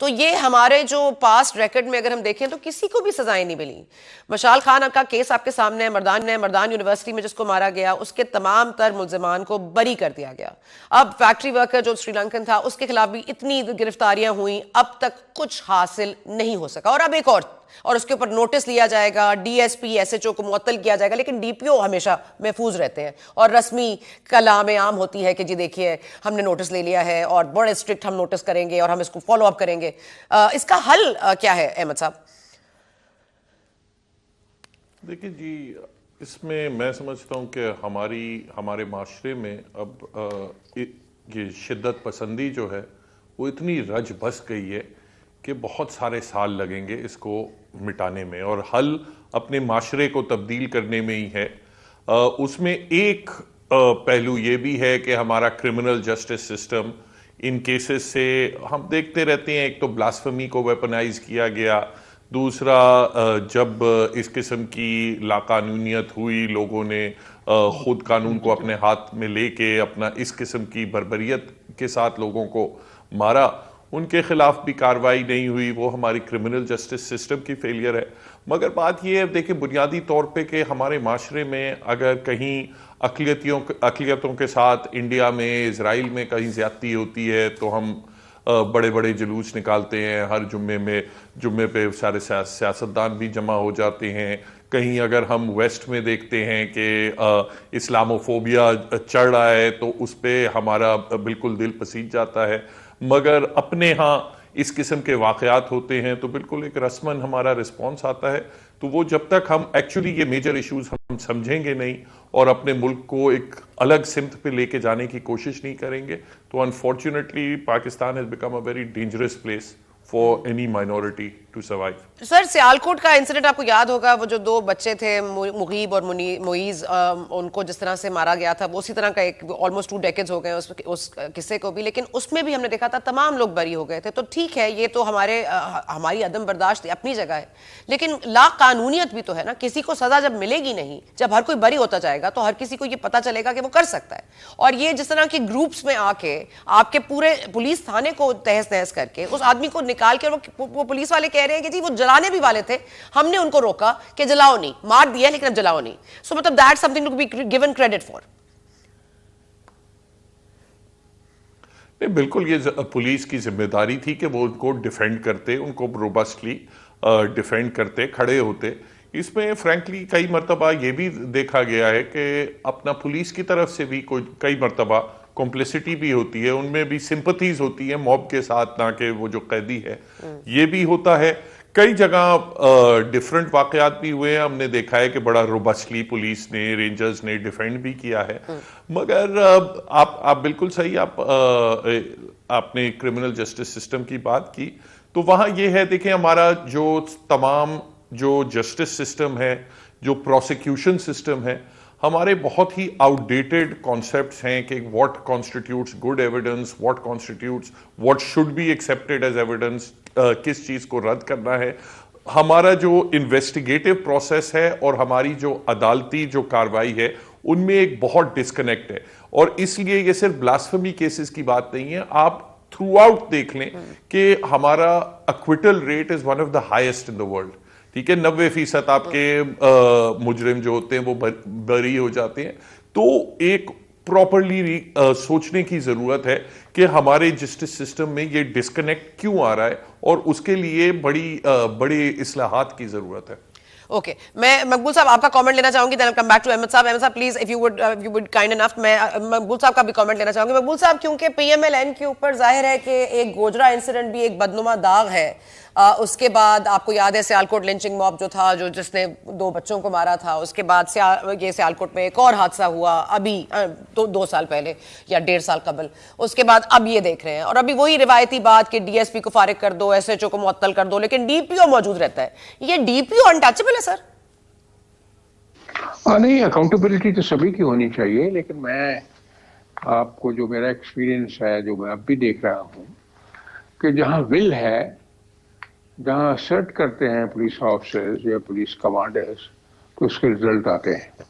تو یہ ہمارے جو پاسٹ ریکارڈ میں اگر ہم دیکھیں تو کسی کو بھی سزائیں نہیں ملی. مشال خان کا کیس آپ کے سامنے ہے, مردان یونیورسٹی میں جس کو مارا گیا اس کے تمام تر ملزمان کو بری کر دیا گیا. اب فیکٹری ورکر جو سری لنکن تھا اس کے خلاف بھی اتنی گرفتاریاں ہوئیں, اب تک کچھ حاصل نہیں ہو سکا. اور اب ایک اور اس کے اوپر نوٹس لیا جائے گا, D S P S H O کو معطل کیا جائے گا, لیکن ڈی پی او ہمیشہ محفوظ رہتے ہیں اور رسمی کلام عام ہوتی ہے کہ جی دیکھیے ہم نے نوٹس لے لیا ہے اور بڑے اسٹرکٹ ہم نوٹس کریں گے اور ہم اس کو فالو اپ کریں گے. اس کا حل کیا ہے احمد صاحب؟ دیکھیں جی, اس میں سمجھتا ہوں کہ ہمارے معاشرے میں اب یہ شدت پسندی جو ہے وہ اتنی رج بس گئی ہے کہ بہت سارے سال لگیں گے اس کو مٹانے میں, اور حل اپنے معاشرے کو تبدیل کرنے میں ہی ہے. اس میں ایک پہلو یہ بھی ہے کہ ہمارا کرمنل جسٹس سسٹم ان کیسز سے ہم دیکھتے رہتے ہیں. ایک تو بلاسفمی کو ویپنائز کیا گیا, دوسرا جب اس قسم کی لاقانونیت ہوئی, لوگوں نے خود قانون کو اپنے ہاتھ میں لے کے اپنا اس قسم کی بربریت کے ساتھ لوگوں کو مارا, ان کے خلاف بھی کارروائی نہیں ہوئی. وہ ہماری کرمنل جسٹس سسٹم کی فیلئر ہے. مگر بات یہ ہے دیکھیں بنیادی طور پہ کہ ہمارے معاشرے میں اگر کہیں اقلیتوں کے ساتھ انڈیا میں, اسرائیل میں کہیں زیادتی ہوتی ہے تو ہم بڑے بڑے جلوس نکالتے ہیں. ہر جمعے پہ سارے سیاستدان بھی جمع ہو جاتے ہیں. کہیں اگر ہم ویسٹ میں دیکھتے ہیں کہ اسلاموفوبیا چڑھ رہا ہے تو اس پہ ہمارا بالکل دل پسیج جاتا ہے. مگر اپنے ہاں اس قسم کے واقعات ہوتے ہیں تو بالکل ایک رسمن ہمارا رسپانس آتا ہے. تو وہ جب تک ہم ایکچولی یہ میجر ایشوز ہم سمجھیں گے نہیں اور اپنے ملک کو ایک الگ سمت پہ لے کے جانے کی کوشش نہیں کریں گے تو unfortunately Pakistan has become a very dangerous place for any minority to survive. سر سیالکوٹ کا انسیڈنٹ آپ کو یاد ہوگا, وہ جو دو بچے تھے مغیب اور معیز, ان کو جس طرح سے مارا گیا تھا, وہ اسی طرح کا ایک آلموسٹ 2 ڈیکیڈز ہو گئے اس قصے کو بھی, لیکن اس میں بھی ہم نے دیکھا تھا تمام لوگ بری ہو گئے تھے. تو ٹھیک ہے یہ تو ہماری عدم برداشت اپنی جگہ ہے, لیکن لا قانونیت بھی تو ہے نا. کسی کو سزا جب ملے گی نہیں, جب ہر کوئی بری ہوتا جائے گا تو ہر کسی کو یہ پتا چلے گا کہ وہ کر سکتا ہے. اور یہ جس طرح کے گروپس میں آ کے آپ کے پورے پولیس تھانے کو تہس نہس کر کے اس آدمی کو نکال کے, وہ پولیس والے کہہ رہے ہیں کہ جی وہ جلانے بھی والے تھے, ہم نے ان کو روکا کہ جلاؤ نہیں, مار دیا لیکن اب جلاؤ نہیں. سو مطلب that something to be given credit for. نہیں بالکل یہ پولیس کی ذمہ داری تھی کہ وہ ان کو ڈیفینڈ کرتے, ان کو روبسٹلی ڈیفینڈ کرتے, کھڑے ہوتے. اس میں فرینکلی کئی مرتبہ یہ بھی دیکھا گیا ہے کہ اپنا پولیس کی طرف سے بھی کئی مرتبہ کمپلیسٹی بھی ہوتی ہے, ان میں بھی سمپتھیز ہوتی ہیں موب کے ساتھ, نہ کہ وہ جو قیدی ہے. یہ بھی ہوتا ہے. کئی جگہ ڈیفرنٹ واقعات بھی ہوئے ہیں, ہم نے دیکھا ہے کہ بڑا روبسٹلی پولیس نے, رینجرز نے ڈیفینڈ بھی کیا ہے. مگر آپ بالکل صحیح, آپ نے کرمنل جسٹس سسٹم کی بات کی تو وہاں یہ ہے دیکھیں ہمارا جو تمام جو جسٹس سسٹم ہے, جو پروسیکیوشن سسٹم ہے, ہمارے بہت ہی آؤٹ ڈیٹڈ کانسیپٹس ہیں کہ what constitutes good evidence, what should be accepted as evidence, کس چیز کو رد کرنا ہے. ہمارا جو انویسٹیگیٹو پروسیس ہے اور ہماری جو عدالتی جو کاروائی ہے ان میں ایک بہت ڈسکنیکٹ ہے. اور اس لیے یہ صرف بلاسفمی کیسز کی بات نہیں ہے, آپ تھرو آؤٹ دیکھ لیں کہ ہمارا acquittal rate is one of the highest in the world. ٹھیک ہے, 90% آپ کے مجرم جو ہوتے ہیں وہ بری ہو جاتے ہیں. تو ایک پراپرلی سوچنے کی ضرورت ہے کہ ہمارے جسٹس سسٹم میں یہ ڈسکنیکٹ کیوں آ رہا ہے, اور اس کے لیے بڑی اصلاحات کی ضرورت ہے. اوکے, میں مقبول صاحب آپ کا کامنٹ لینا چاہوں گی, then I'll come back to Ahmad صاحب. احمد صاحب please if you would kind enough, میں مقبول صاحب کا بھی کامنٹ لینا چاہوں گی. مقبول صاحب کیونکہ پی ایم ایل این کے اوپر ظاہر ہے کہ ایک گوجرا انسیڈنٹ بھی ایک بدنما داغ ہے, اس کے بعد آپ کو یاد ہے سیالکوٹ لنچنگ موب جو تھا, جس نے 2 بچوں کو مارا تھا, اس کے بعد یہ سیالکوٹ میں ایک اور حادثہ ہوا ابھی 2 سال پہلے یا 1.5 سال قبل, اس کے بعد اب یہ دیکھ رہے ہیں. اور ابھی وہی روایتی بات کہ ڈی ایس پی کو فارغ کر دو, ایس ایچ او کو معطل کر دو, لیکن ڈی پی او موجود رہتا ہے. یہ ڈی پی او انٹچبل ہے سر؟ نہیں, اکاؤنٹیبلٹی تو سبھی کی ہونی چاہیے, لیکن میں آپ کو جو میرا ایکسپیرینس ہے, جو میں اب بھی دیکھ رہا ہوں کہ جہاں ول ہے, جہاں اسرٹ کرتے ہیں پولیس آفیسرز یا پولیس کمانڈرز تو اس کے رزلٹ آتے ہیں.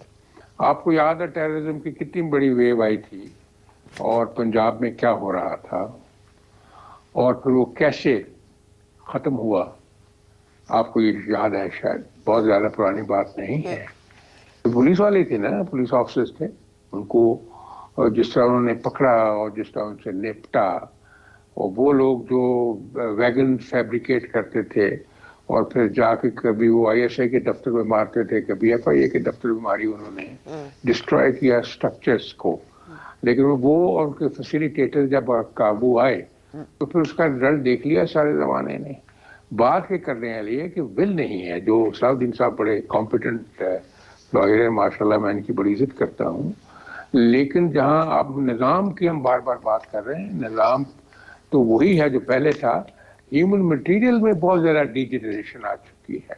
آپ کو یاد ہے ٹیررزم کی کتنی بڑی ویو آئی تھی اور پنجاب میں کیا ہو رہا تھا, اور پھر وہ کیسے ختم ہوا آپ کو یہ یاد ہے شاید, بہت زیادہ پرانی بات نہیں ہے. پولیس والے تھے نا, پولیس آفیسرز تھے, ان کو جس طرح انہوں نے پکڑا اور جس طرح ان سے نپٹا, اور وہ لوگ جو ویگن فیبریکیٹ کرتے تھے اور پھر جا کے کبھی وہ آئی ایس آئی کے دفتر میں مارتے تھے, کبھی ایف آئی اے کے دفتر میں ماری انہوں نے, ڈسٹروائے کیا اسٹرکچرس کو. لیکن وہ اور ان کے فیسیلیٹیٹر جب قابو آئے تو پھر اس کا رزلٹ دیکھ لیا سارے زمانے نے. بات یہ کرنے والی ہے کہ ول نہیں ہے. جو صلاح الدین صاحب بڑے کمپیٹنٹ لائر ہیں ماشاء اللہ, میں ان کی بڑی عزت کرتا ہوں, لیکن جہاں اب نظام کی ہم بار بار بات کر رہے ہیں, نظام تو وہی ہے جو پہلے تھا. ہیومن مٹیریل میں بہت زیادہ ڈی جنریشن آ چکی ہے.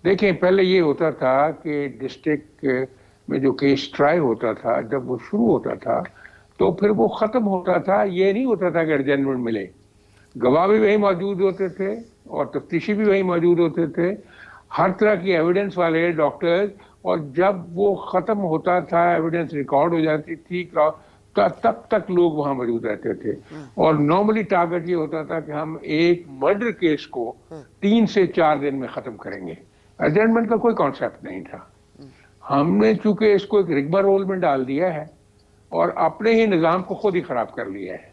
دیکھیں پہلے یہ ہوتا تھا کہ ڈسٹرکٹ میں جو کیس ٹرائی ہوتا تھا, جب وہ شروع ہوتا تھا تو پھر وہ ختم ہوتا تھا. یہ نہیں ہوتا تھا کہ ارجنمنٹ ملے, گواہ بھی وہی موجود ہوتے تھے اور تفتیشی بھی وہی موجود ہوتے تھے, ہر طرح کی ایویڈنس والے ڈاکٹرز, اور جب وہ ختم ہوتا تھا, ایویڈنس ریکارڈ ہو جاتی تھی, تب تک لوگ وہاں موجود رہتے تھے. اور نارملی ٹارگٹ یہ ہوتا تھا کہ ہم ایک مرڈر کیس کو 3 سے 4 دن میں ختم کریں گے. ارجنمنٹ کا کوئی کانسیپٹ نہیں تھا. ہم نے چونکہ اس کو ایک رگبا رول میں ڈال دیا ہے اور اپنے ہی نظام کو خود ہی خراب کر لیا ہے.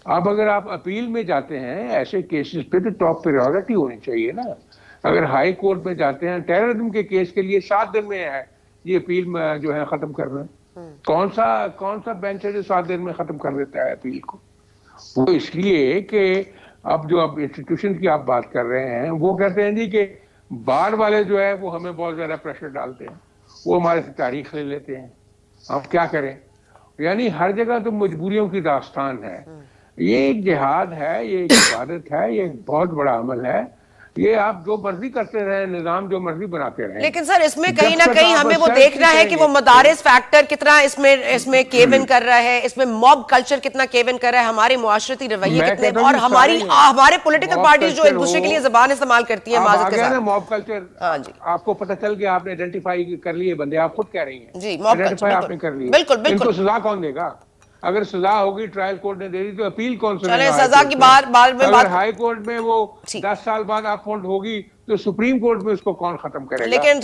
اب اگر آپ اپیل میں جاتے ہیں ایسے کیسز پہ تو ٹاپ پریورٹی ہونی چاہیے نا. اگر ہائی کورٹ میں جاتے ہیں ٹیررزم کے کیس کے لیے 7 دن میں ہے یہ اپیل میں جو ہے ختم کرنا. کون سا بینچ ہے جو 7 دن میں ختم کر دیتا ہے اپیل کو؟ وہ اس لیے کہ اب جو انسٹیٹیوشن کی آپ بات کر رہے ہیں وہ کہتے ہیں جی کہ بار والے جو ہے وہ ہمیں بہت زیادہ پریشر ڈالتے ہیں, وہ ہمارے سے تاریخ لے لیتے ہیں, اب کیا کریں. یعنی ہر جگہ تو مجبوریوں کی داستان ہے. یہ ایک جہاد ہے, یہ ایک عبادت ہے, یہ ایک بہت بڑا عمل ہے. یہ آپ جو مرضی کرتے رہیں, نظام جو مرضی بناتے رہیں, لیکن سر اس میں کہیں نہ کہیں ہمیں وہ دیکھنا ہے کہ وہ مدارس فیکٹر کتنا اس میں کیو ان کر رہا ہے, اس میں موب کلچر کتنا کیو ان کر رہا ہے, ہمارے معاشرتی رویے کتنے, اور ہمارے پولیٹیکل پارٹیز جو ایک دوسرے کے لیے زبان استعمال کرتی ہیں معذرت کے ساتھ. موب کلچر, ہاں جی, آپ کو پتہ چل گیا, آپ نے آئیڈینٹیفائی کر لیے بندے, آپ خود کہہ رہی ہیں جی موب کلچر, آپ نے کر لیے. بالکل ان کو سزا کون دے گا؟ اگر سزا ہوگی ٹرائل کورٹ نے دے دی تو اپیل کون سے؟ چلیں سزا کی بار میں اگر ہائی کورٹ میں وہ 10 سال بعد اپونٹ ہوگی تو سپریم کورٹ میں اس کو کون ختم کرے گا؟ لیکن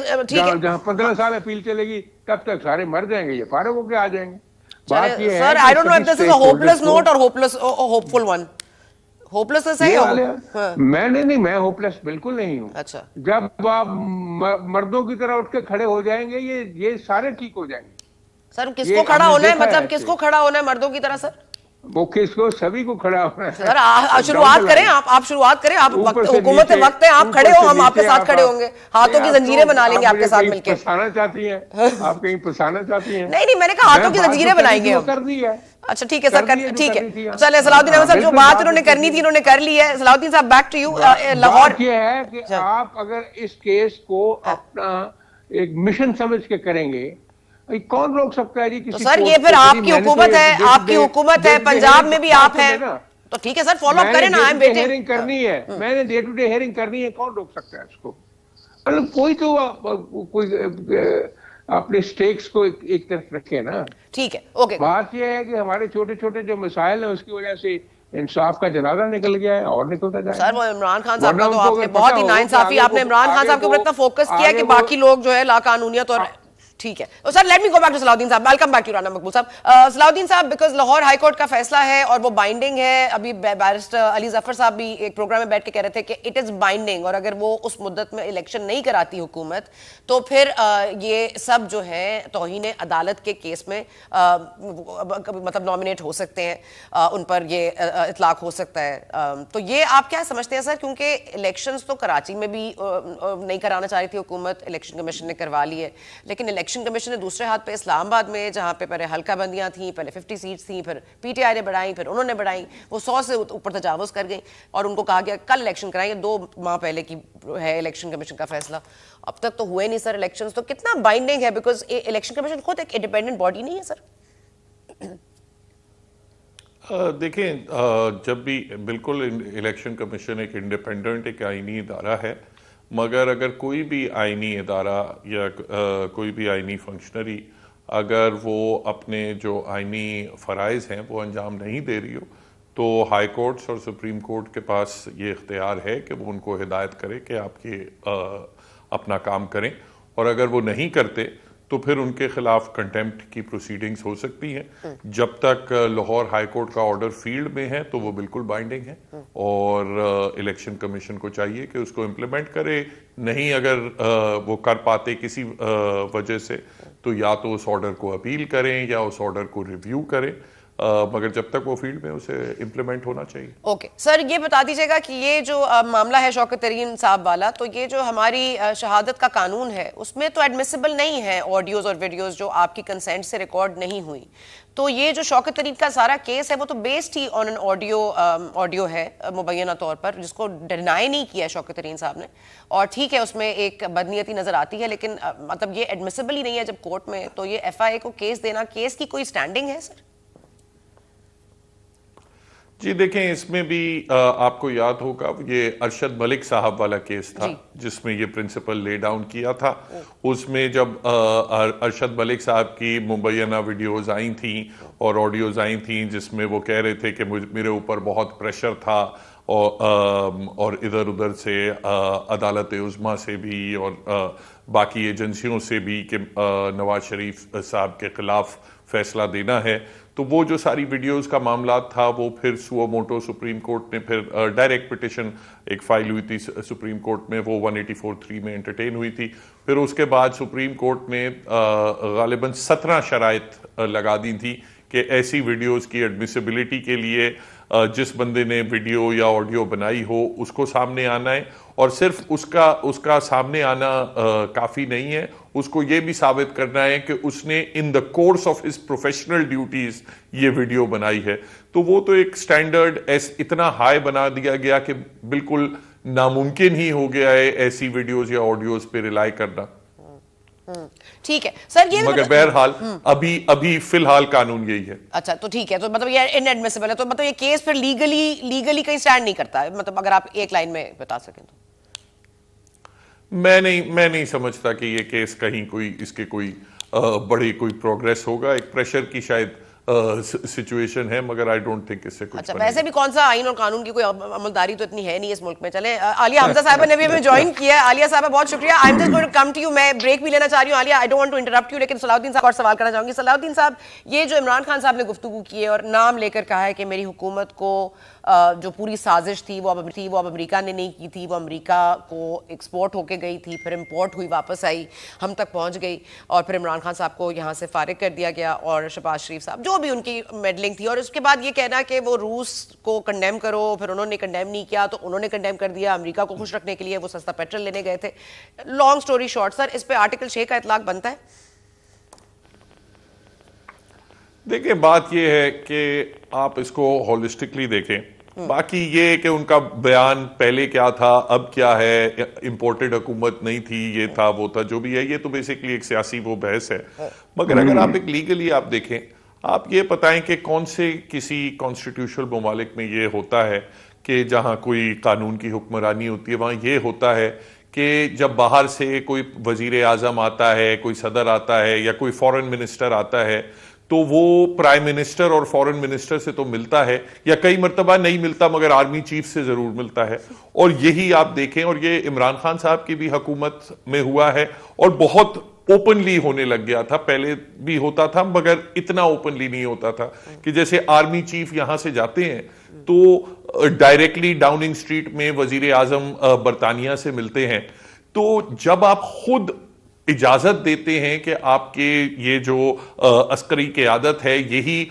جہاں 15 سال اپیل چلے گی تب تک سارے مر جائیں گے, یہ فارغ ہو کے آ جائیں گے. بات یہ ہے سر, I don't know if this is a hopeless note or hopeful one. ہوپلسنس ہے میں نہیں, میں ہوپلس بالکل نہیں ہوں. اچھا, جب آپ مردوں کی طرح اٹھ کے کھڑے ہو جائیں گے یہ سارے ٹھیک ہو جائیں گے. سر کس کو کھڑا ہونا ہے, مطلب کس کو کھڑا ہونا ہے مردوں کی طرح؟ سر وہ کس کو, سبھی کو کھڑا ہونا ہے. سر شروعات کریں, آپ شروعات کریں, آپ حکومت وقت ہے, آپ کھڑے ہو, ہم آپ کے ساتھ کھڑے ہوں گے, ہاتھوں کی زنجیریں بنا لیں گے آپ کے ساتھ مل کے. پھنسانا چاہتی ہیں آپ, کہیں پھنسانا چاہتی ہیں؟ نہیں, میں نے کہا ہاتھوں کی زنجیریں بنائیں گے. کر دی ہے. اچھا ٹھیک ہے سر, ٹھیک ہے. چلے صلاح الدین احمد صاحب, جو بات انہوں نے کرنی تھی انہوں نے کر لی ہے. صلاح الدین صاحب بیک ٹو یو. لاہور یہ ہے کہ آپ اگر اس کیس کو اپنا ایک مشن سمجھ کے کریں گے, کون روک سکتا ہے جی کسی کو؟ سر یہ پھر آپ کی حکومت ہے, آپ کی حکومت ہے, پنجاب میں بھی آپ ہیں, تو ٹھیک ہے سر فالو اپ کریں نا. ہیئرنگ کرنی ہے, میں نے ڈے ٹو ڈے ہیئرنگ کرنی ہے, کون روک سکتا ہے اس کو؟ مطلب کوئی تو کوئی اپنے سٹیکس کو ایک طرف رکھے نا. ٹھیک ہے, اوکے. بات یہ ہے کہ ہمارے چھوٹے چھوٹے جو مسائل ہیں اس کی وجہ سے انصاف کا جنازہ نکل گیا ہے اور نکلتا جائے. سر وہ عمران خان صاحب کا تو آپ نے بہت ہی ناانصافی, آپ نے عمران خان صاحب کے اوپر اتنا فوکس کیا کہ باقی لوگ جو ہے لاقانونیت اور ٹھیک ہے. Sir let me go back to Salahuddin sahab. Welcome back to Rana Maqbool sahab. Salahuddin صاحب, بیکاز لاہور ہائی کورٹ کا فیصلہ ہے اور وہ بائنڈنگ ہے. ابھی بیرسٹر علی ظفر صاحب بھی ایک پروگرام میں بیٹھ کے کہہ رہے تھے کہ اٹ از بائنڈنگ, اور اگر وہ اس مدت میں الیکشن نہیں کراتی حکومت تو پھر یہ سب جو ہے توہین عدالت کے کیس میں مطلب نامینیٹ ہو سکتے ہیں, ان پر یہ اطلاق ہو سکتا ہے. تو یہ آپ کیا سمجھتے ہیں سر؟ کیونکہ الیکشنز تو کراچی میں بھی نہیں کرانا چاہ رہی تھی حکومت, الیکشن کمیشن نے کروا لی ہے, لیکن الیکشن کمیشن نے دوسرے ہاتھ پہ اسلام آباد میں جہاں پہ پہلے حلقہ بندیاں تھیں, پہلے 50 سیٹس تھیں, پھر پی ٹی آئی نے بڑھائیں, پھر انہوں نے بڑھائیں, وہ 100 سے اوپر تجاوز کر گئیں اور ان کو کہا گیا کل الیکشن کرائیں. 2 ماہ پہلے کی ہے الیکشن کمیشن کا فیصلہ, اب تک تو ہوئے نہیں سر الیکشنز. تو کتنا بائنڈنگ ہے, بیکاز الیکشن کمیشن خود ایک انڈیپینڈنٹ باڈی نہیں ہے سر. دیکھیں, جب بھی بالکل الیکشن کمیشن ایک انڈیپینڈنٹ ایک آئینی ادارہ ہے, مگر اگر کوئی بھی آئینی ادارہ یا کوئی بھی آئینی فنکشنری اگر وہ اپنے جو آئینی فرائض ہیں وہ انجام نہیں دے رہی ہو تو ہائی کورٹس اور سپریم کورٹ کے پاس یہ اختیار ہے کہ وہ ان کو ہدایت کرے کہ آپ اپنا کام کریں، اور اگر وہ نہیں کرتے تو پھر ان کے خلاف کنٹیمپٹ کی پروسیڈنگز ہو سکتی ہیں۔ جب تک لاہور ہائی کورٹ کا آرڈر فیلڈ میں ہے تو وہ بالکل بائنڈنگ ہے، اور الیکشن کمیشن کو چاہیے کہ اس کو امپلیمنٹ کرے۔ نہیں اگر وہ کر پاتے کسی وجہ سے تو یا تو اس آرڈر کو اپیل کریں یا اس آرڈر کو ریویو کریں، مگر جب تک وہ فیلڈ میں اسے امپلیمنٹ ہونا چاہیے۔ اوکے سر، یہ بتا دیجیے گا کہ یہ جو معاملہ ہے شوکت ترین صاحب والا، تو یہ جو ہماری شہادت کا قانون ہے اس میں تو ایڈمیسیبل نہیں ہے آڈیوز اور ویڈیوز جو آپ کی کنسینٹ سے ریکارڈ نہیں ہوئی، تو یہ جو شوکت ترین کا سارا کیس ہے وہ تو based he on an audio ہے مبینہ طور پر، جس کو ڈینائی نہیں کیا شوکت ترین صاحب نے، اور ٹھیک ہے اس میں ایک بدنیتی نظر آتی ہے، لیکن مطلب یہ ایڈمیسیبل ہی نہیں ہے جب کورٹ میں، تو یہ ایف آئی اے کو کیس دینا، کیس کی کوئی سٹینڈنگ ہے سر؟ جی دیکھیں، اس میں بھی آپ کو یاد ہوگا یہ ارشد ملک صاحب والا کیس تھا جس میں یہ پرنسپل لے ڈاؤن کیا تھا۔ اس میں جب ارشد ملک صاحب کی مبینہ ویڈیوز آئی تھیں اور آڈیوز آئی تھیں جس میں وہ کہہ رہے تھے کہ میرے اوپر بہت پریشر تھا، اور ادھر ادھر سے عدالت عظمیٰ سے بھی اور باقی ایجنسیوں سے بھی کہ نواز شریف صاحب کے خلاف فیصلہ دینا ہے، تو وہ جو ساری ویڈیوز کا معاملات تھا وہ پھر سو موٹو سپریم کورٹ نے پھر ڈائریکٹ پٹیشن ایک فائل ہوئی تھی سپریم کورٹ میں، وہ 184(3) میں انٹرٹین ہوئی تھی۔ پھر اس کے بعد سپریم کورٹ میں غالباً 17 شرائط لگا دی تھی کہ ایسی ویڈیوز کی ایڈمیسیبلٹی کے لیے جس بندے نے ویڈیو یا آڈیو بنائی ہو اس کو سامنے آنا ہے، اور صرف اس کا سامنے آنا کافی نہیں ہے، اس کو یہ بھی ثابت کرنا ہے کہ اس نے in the course of his professional duties یہ ویڈیو بنائی ہے۔ تو وہ تو ایک سٹینڈرڈ اتنا ہائی بنا دیا گیا کہ بالکل ناممکن ہی ہو گیا ہے ایسی ویڈیوز یا آڈیوز پہ ریلائی کرنا۔ ٹھیک ہے سر، یہ مگر بہرحال ابھی فی الحال قانون یہی ہے۔ اچھا تو ٹھیک ہے، تو مطلب یہ ان ایڈمیسیبل ہے، تو مطلب یہ کیس پھر لیگلی کہیں سٹینڈ نہیں کرتا ہے، مطلب اگر آپ ایک لائن میں بتا سکیں تو۔ میں نہیں سمجھتا کہ یہ کیس کہیں کوئی اس کے کوئی بڑی کوئی پروگریس ہوگا، ایک پریشر کی شاید سچویشن ہے، مگر آئی ڈونٹ تھنک اس سے کچھ۔ اچھا ویسے بھی کون سا آئین اور قانون کی کوئی عملداری تو اتنی ہے نہیں اس ملک میں۔ چلیں عالیہ حمزہ صاحبہ نے بھی ہمیں جوائن کیا ہے۔ عالیہ صاحبہ بہت شکریہ۔ I am just going to come to you, میں بریک بھی لینا چاہ رہی ہوں Aliya, I don't want to interrupt you, لیکن صلاح الدین صاحب اور سوال کرنا چاہوں گی۔ صلاح الدین صاحب، یہ جو عمران خان صاحب نے گفتگو کی ہے اور نام لے کر کہا ہے کہ میری حکومت کو جو پوری سازش تھی وہ اب امریکہ نے نہیں کی تھی، وہ امریکہ کو ایکسپورٹ ہو کے گئی تھی، پھر امپورٹ ہوئی، واپس آئی، ہم تک پہنچ گئی، اور پھر عمران خان صاحب کو یہاں سے فارغ کر دیا گیا، اور شہباز شریف صاحب جو بھی ان کی میڈلنگ تھی، اور اس کے بعد یہ کہنا کہ وہ روس کو کنڈیم کرو، پھر انہوں نے کنڈیم نہیں کیا تو انہوں نے کنڈیم کر دیا، امریکہ کو خوش رکھنے کے لیے وہ سستا پیٹرول لینے گئے تھے۔ لانگ سٹوری شارٹ سر، اس پہ آرٹیکل 6 کا اطلاق بنتا ہے؟ دیکھیں بات یہ ہے کہ آپ اس کو ہولسٹکلی دیکھیں، باقی یہ کہ ان کا بیان پہلے کیا تھا اب کیا ہے، امپورٹڈ حکومت نہیں تھی، یہ تھا وہ تھا، جو بھی ہے، یہ تو بیسیکلی ایک سیاسی وہ بحث ہے۔ مگر اگر آپ ایک لیگلی آپ دیکھیں، آپ یہ بتائیں کہ کون سے کسی کانسٹیٹیوشنل ممالک میں یہ ہوتا ہے کہ جہاں کوئی قانون کی حکمرانی ہوتی ہے وہاں یہ ہوتا ہے کہ جب باہر سے کوئی وزیر اعظم آتا ہے، کوئی صدر آتا ہے یا کوئی فورن منسٹر آتا ہے تو وہ پرائم منسٹر اور فورن منسٹر سے تو ملتا ہے، یا کئی مرتبہ نہیں ملتا مگر آرمی چیف سے ضرور ملتا ہے، اور یہی آپ دیکھیں، اور یہ عمران خان صاحب کی بھی حکومت میں ہوا ہے، اور بہت اوپنلی ہونے لگ گیا تھا، پہلے بھی ہوتا تھا مگر اتنا اوپنلی نہیں ہوتا تھا، کہ جیسے آرمی چیف یہاں سے جاتے ہیں تو ڈائریکٹلی ڈاؤننگ اسٹریٹ میں وزیر اعظم برطانیہ سے ملتے ہیں، تو جب آپ خود اجازت دیتے ہیں کہ آپ کے یہ جو عسکری قیادت ہے یہی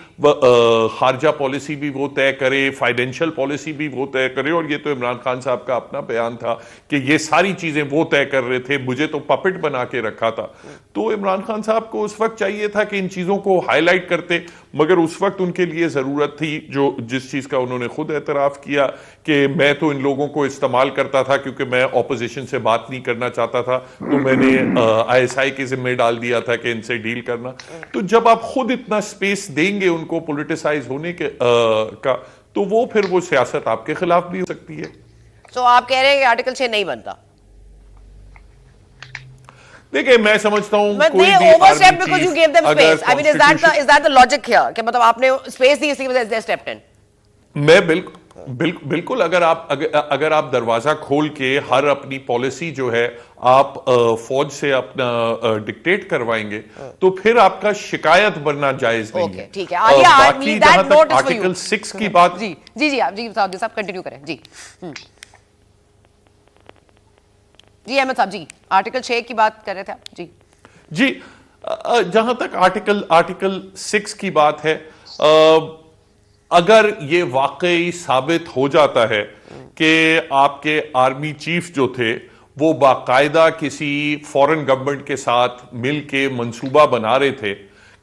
خارجہ پالیسی بھی وہ طے کرے، فائنینشیل پالیسی بھی وہ طے کرے، اور یہ تو عمران خان صاحب کا اپنا بیان تھا کہ یہ ساری چیزیں وہ طے کر رہے تھے، مجھے تو پپٹ بنا کے رکھا تھا، تو عمران خان صاحب کو اس وقت چاہیے تھا کہ ان چیزوں کو ہائی لائٹ کرتے، مگر اس وقت ان کے لیے ضرورت تھی جس چیز کا انہوں نے خود اعتراف کیا کہ میں تو ان لوگوں کو استعمال کرتا تھا کیونکہ میں اپوزیشن سے بات نہیں کرنا چاہتا تھا، تو میں نے آئی ایس آئی کے ذمہ ڈال دیا تھا کہ ان سے ڈیل کرنا۔ تو جب آپ خود اتنا سپیس دیں گے ان کو پولیٹیسائز ہونے کا، تو وہ پھر وہ سیاست آپ کے خلاف بھی ہو سکتی ہے۔ تو آپ کہہ رہے ہیں کہ آرٹیکل 6 نہیں بنتا؟ دیکھیں میں سمجھتا ہوں کوئی بھی مطلب آپ نے اسپیس دی اسی وجہ سے اسٹیپڈ ان۔ میں بالکل اگر آپ دروازہ کھول کے ہر اپنی پالیسی جو ہے آپ فوج سے اپنا ڈکٹیٹ کروائیں گے تو پھر آپ کا شکایت بننا جائز نہیں ہے. باقی جہاں تک آرٹیکل 6 کی بات, جی آپ جی صاحب کنٹینیو کریں. جی احمد صاحب, جی آرٹیکل 6 کی بات کر رہے تھے آپ. جی جہاں تک آرٹیکل 6 کی بات ہے, اگر یہ واقعی ثابت ہو جاتا ہے کہ آپ کے آرمی چیف جو تھے وہ باقاعدہ کسی فورن گورنمنٹ کے ساتھ مل کے منصوبہ بنا رہے تھے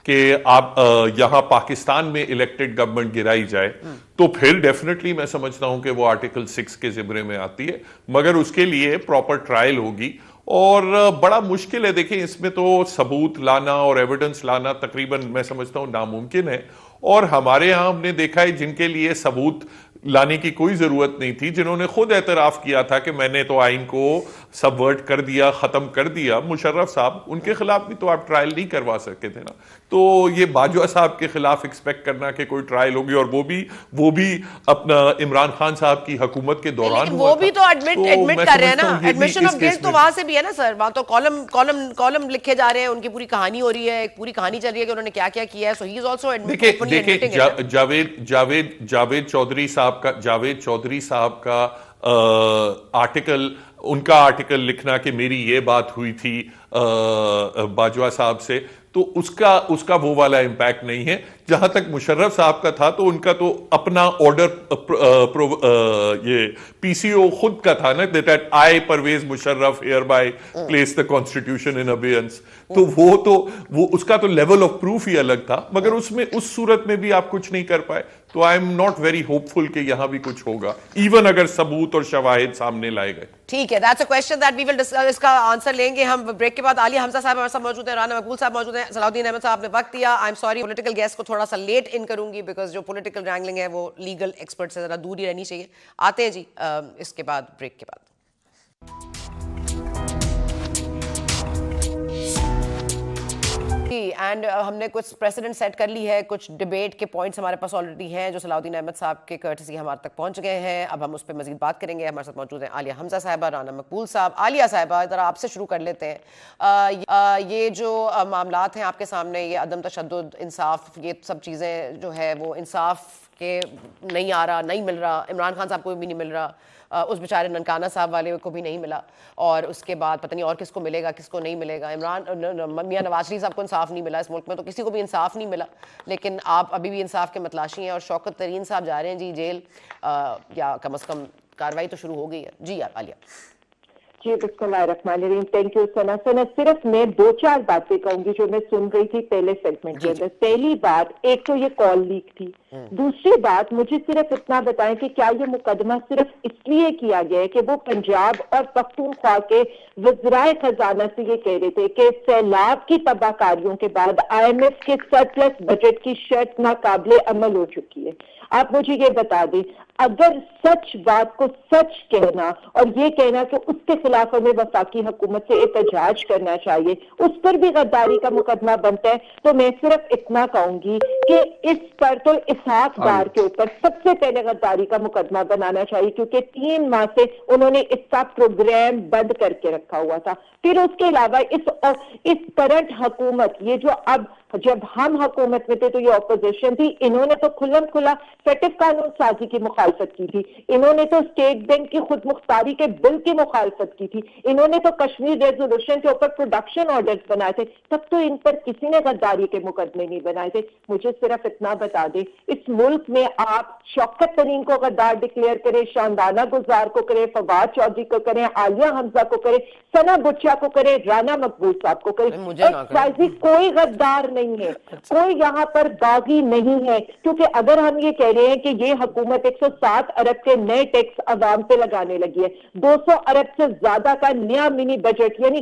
کہ آپ یہاں پاکستان میں الیکٹڈ گورنمنٹ گرائی جائے, تو پھر ڈیفینیٹلی میں سمجھتا ہوں کہ وہ آرٹیکل 6 کے زمرے میں آتی ہے, مگر اس کے لیے پراپر ٹرائل ہوگی اور بڑا مشکل ہے. دیکھیں اس میں تو ثبوت لانا اور ایویڈنس لانا تقریباً میں سمجھتا ہوں ناممکن ہے, اور ہمارے ہاں ہم نے دیکھا ہے جن کے لیے ثبوت لانے کی کوئی ضرورت نہیں تھی, جنہوں نے خود اعتراف کیا تھا کہ میں نے تو آئین کو سبورٹ کر دیا, ختم کر دیا, مشرف صاحب, ان کے خلاف بھی تو آپ ٹرائل نہیں کروا سکتے تھے نا. تو یہ باجوہ صاحب کے خلاف ایکسپیکٹ کرنا کہ کوئی ٹرائل ہوگی, اور وہ بھی اپنا عمران خان صاحب کی حکومت کے دوران ہوا تھا, وہ بھی تو ایڈمٹ کر رہے ہیں نا, ایڈمیشن آف گلٹ تو وہاں سے بھی ہے نا سر, وہاں تو کالم لکھے جا رہے ہیں, ان کی پوری کہانی ہو رہی ہے, ایک پوری کہانی چل رہی ہے کہ انہوں نے کیا کیا کیا ہے. سو ہی از آلسو دیکھیں جاوید چودھری صاحب کا آرٹیکل, ان کا آرٹیکل لکھنا کہ میری یہ بات ہوئی تھی باجوہ صاحب سے, تو اس کا وہ والا امپیکٹ نہیں ہے. جہاں تک مشرف صاحب کا تھا تو ان کا تو اپنا آرڈر یہ پی سی او خود کا تھا نا, that I Pervez Musharraf hereby place the constitution in abeyance, تو وہ اس کا تو لیول آف پروف ہی الگ تھا, مگر اس صورت میں بھی آپ کچھ نہیں کر پائے. تو I am not very hopeful کہ یہاں بھی کچھ ہوگا, ایون اگر ثبوت اور شواہد سامنے لائے گئے. ٹھیک ہے, that's a question that we will discuss, اس کا آنسر لیں گے ہم بریک کے بعد. عالیہ حمزہ صاحب ہمارے ساتھ موجود ہیں, رانا مقبول صاحب موجود ہیں, صلاح الدین احمد صاحب نے وقت دیا. I am sorry political guest کو تھوڑا سا لیٹ ان کروں گی, بیکاز جو پولیٹیکل رینگلنگ ہے وہ لیگل ایکسپرٹ سے ذرا دور ہی رہنی چاہیے. آتے ہیں جی اس کے بعد, بریک کے بعد. اینڈ ہم نے کچھ پریسیڈنٹ سیٹ کر لی ہے, کچھ ڈیبیٹ کے پوائنٹس ہمارے پاس آلریڈی ہیں جو صلاح الدین احمد صاحب کے کرٹسی ہمارے تک پہنچ گئے ہیں. اب ہم اس پہ مزید بات کریں گے. ہمارے ساتھ موجود ہیں عالیہ حمزہ صاحبہ, رانا مقبول صاحب. عالیہ صاحبہ ذرا آپ سے شروع کر لیتے ہیں. یہ جو معاملات ہیں آپ کے سامنے, یہ عدم تشدد, انصاف, یہ سب چیزیں جو ہے وہ انصاف کے نہیں آ رہا, نہیں مل رہا, عمران خان صاحب کو بھی نہیں مل رہا, اس بیچارے ننکانہ صاحب والے کو بھی نہیں ملا, اور اس کے بعد پتہ نہیں اور کس کو ملے گا, کس کو نہیں ملے گا. میاں نواز شریف صاحب کو انصاف نہیں ملا, اس ملک میں تو کسی کو بھی انصاف نہیں ملا, لیکن آپ ابھی بھی انصاف کے متلاشی ہیں. اور شوکت ترین صاحب جا رہے ہیں جی جیل, یا کم از کم کاروائی تو شروع ہو گئی ہے. جی عالیہ. جی بسم اللہ الرحمن الرحیم. تھینک یو سنا. صرف میں 2-4 باتیں کہوں گی جو میں سن رہی تھی پہلے سیگمنٹ کے اندر. پہلی بات, ایک تو یہ کال لیک تھی. دوسری بات, مجھے صرف اتنا بتائیں کہ کیا یہ مقدمہ صرف اس لیے کیا گیا ہے کہ وہ پنجاب اور پختونخوا کے وزرائے خزانہ سے یہ کہہ رہے تھے کہ سیلاب کی تباہ کاریوں کے بعد آئی ایم ایف کے سرپلس بجٹ کی شرط ناقابل عمل ہو چکی ہے. آپ مجھے یہ بتا دیں, اگر سچ بات کو سچ کہنا اور یہ کہنا کہ اس کے خلاف ہمیں وفاقی حکومت سے احتجاج کرنا چاہیے, اس پر بھی غداری کا مقدمہ بنتا ہے, تو میں صرف اتنا کہوں گی کہ اس پر تو اسحاق ڈار کے اوپر سب سے پہلے غداری کا مقدمہ بنانا چاہیے, کیونکہ 3 ماہ سے انہوں نے اس کا پروگرام بند کر کے رکھا ہوا تھا. پھر اس کے علاوہ اس کرنٹ حکومت, یہ جو اب جب ہم حکومت میں تھے تو یہ اپوزیشن تھی, انہوں نے تو کھلم کھلا فیٹف قانون سازی کی مخالفت کی تھی, انہوں نے تو اسٹیٹ بینک کی خود مختاری کے بل کی مخالفت کی تھی, انہوں نے تو کشمیر ریزولوشن کے اوپر پروڈکشن آرڈرز بنائے تھے, تب تو ان پر کسی نے غداری کے مقدمے نہیں بنائے تھے. مجھے صرف اتنا بتا دیں, اس ملک میں آپ شوکت ترین کو غدار ڈکلیئر کریں, شاندانہ گزار کو کریں, فواد چودھری کو کریں, عالیہ حمزہ کو کریں, ثنا بچا کو کریں, رانا مقبول صاحب کو کریں, کوئی غدار نہیں ہے, کوئی یہاں پر باغی نہیں ہے. کیونکہ اگر ہم یہ کہہ رہے ہیں کہ یہ حکومت 107 ارب کے نئے ٹیکس عوام پہ لگانے لگی ہے, 200 ارب سے زیادہ کا نیا منی بجٹ, یعنی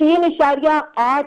3.8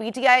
PTI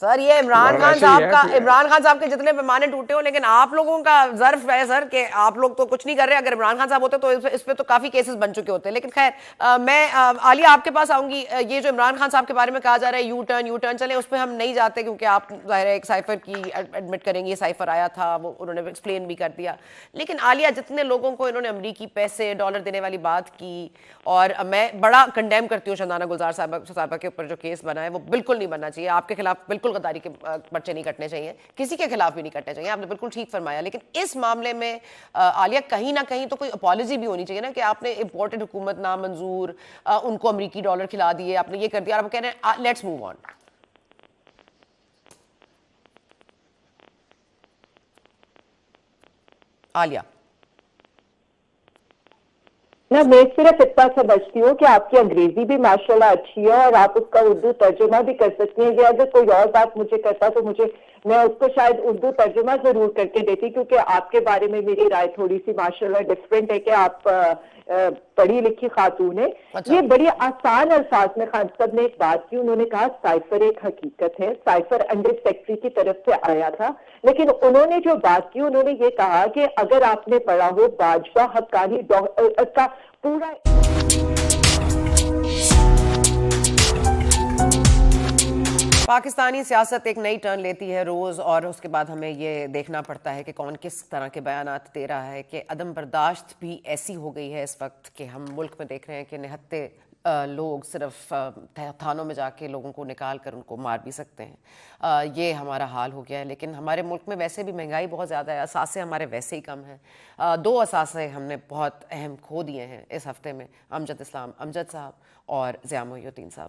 سر یہ عمران خان ایسے ہی صاحب ہے کا کہ- عمران خان صاحب کے جتنے پیمانے ٹوٹے ہوں لیکن آپ لوگوں کا ظرف ہے سر کہ آپ لوگ تو کچھ نہیں کر رہے. اگر عمران خان صاحب ہوتے تو اس پہ تو کافی کیسز بن چکے ہوتے. لیکن خیر میں عالیہ آپ کے پاس آؤں گی. یہ جو عمران خان صاحب کے بارے میں کہا جا رہا ہے یو ٹرن چلیں اس پہ ہم نہیں جاتے کیونکہ آپ ظاہر ہے ایک سائفر کی ایڈمٹ کریں گے, یہ سائفر آیا تھا, وہ انہوں نے ایکسپلین بھی کر دیا. لیکن عالیہ جتنے لوگوں کو انہوں نے امریکی پیسے ڈالر دینے والی بات کی, اور میں بڑا کنڈیم کرتی ہوں شندانہ گلزار صاحبہ کے اوپر جو کیس بنا ہے وہ بالکل نہیں بننا چاہیے. آپ کے خلاف بالکل غداری کے پرچے نہیں کٹنے چاہیے, کسی کے خلاف بھی نہیں کٹنے چاہیے. آپ نے بالکل ٹھیک فرمایا. لیکن اس معاملے میں عالیہ کہیں نہ کہیں تو کوئی اپالوجی بھی ہونی چاہیے نا کہ آپ نے امپورٹڈ حکومت نامنظور, ان کو امریکی ڈالر کھلا دیے, آپ نے یہ کر دیا, اور آپ کہہ رہے ہیں لیٹس موو آن. عالیہ نہ میں صرف اتنا سمجھتی ہوں کہ آپ کی انگریزی بھی ماشاءاللہ اچھی ہے اور آپ اس کا اردو ترجمہ بھی کر سکتی ہیں. یہ اگر کوئی اور بات مجھے کرتا تو میں اس کو شاید اردو ترجمہ ضرور کر کے دیتی, کیونکہ آپ کے بارے میں میری رائے تھوڑی سی ماشاءاللہ ڈفرینٹ ہے کہ آپ پڑھی لکھی خاتون ہیں. یہ بڑی آسان الفاظ میں خان صاحب نے ایک بات کی, انہوں نے کہا سائفر ایک حقیقت ہے, سائفر انڈر سیکرٹری کی طرف سے آیا تھا. لیکن انہوں نے جو بات کی انہوں نے یہ کہا کہ اگر آپ نے پڑھا ہو باجوہ حقانی کا پورا پاکستانی سیاست ایک نئی ٹرن لیتی ہے روز, اور اس کے بعد ہمیں یہ دیکھنا پڑتا ہے کہ کون کس طرح کے بیانات دے رہا ہے. کہ عدم برداشت بھی ایسی ہو گئی ہے اس وقت کہ ہم ملک میں دیکھ رہے ہیں کہ نہتے لوگ صرف تھانوں میں جا کے لوگوں کو نکال کر ان کو مار بھی سکتے ہیں. یہ ہمارا حال ہو گیا ہے. لیکن ہمارے ملک میں ویسے بھی مہنگائی بہت زیادہ ہے, اثاثے ہمارے ویسے ہی کم ہیں. 2 اثاثے ہم نے بہت اہم کھو دیے ہیں اس ہفتے میں, امجد اسلام امجد صاحب اور ضیاء محی الدین صاحب.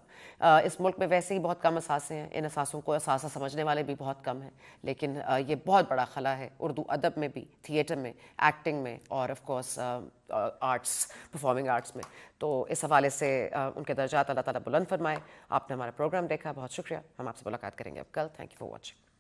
اس ملک میں ویسے ہی بہت کم اثاثے ہیں, ان اثاثوں کو اثاثہ سمجھنے والے بھی بہت کم ہیں. لیکن یہ بہت بڑا خلا ہے اردو ادب میں بھی, تھیٹر میں, ایکٹنگ میں, اور of course arts, performing arts میں. تو اس حوالے سے ان کے درجات اللہ تعالیٰ بلند فرمائے. آپ نے ہمارا پروگرام دیکھا, بہت شکریہ. ہم آپ سے ملاقات کریں گے اب کل. Thank you for watching.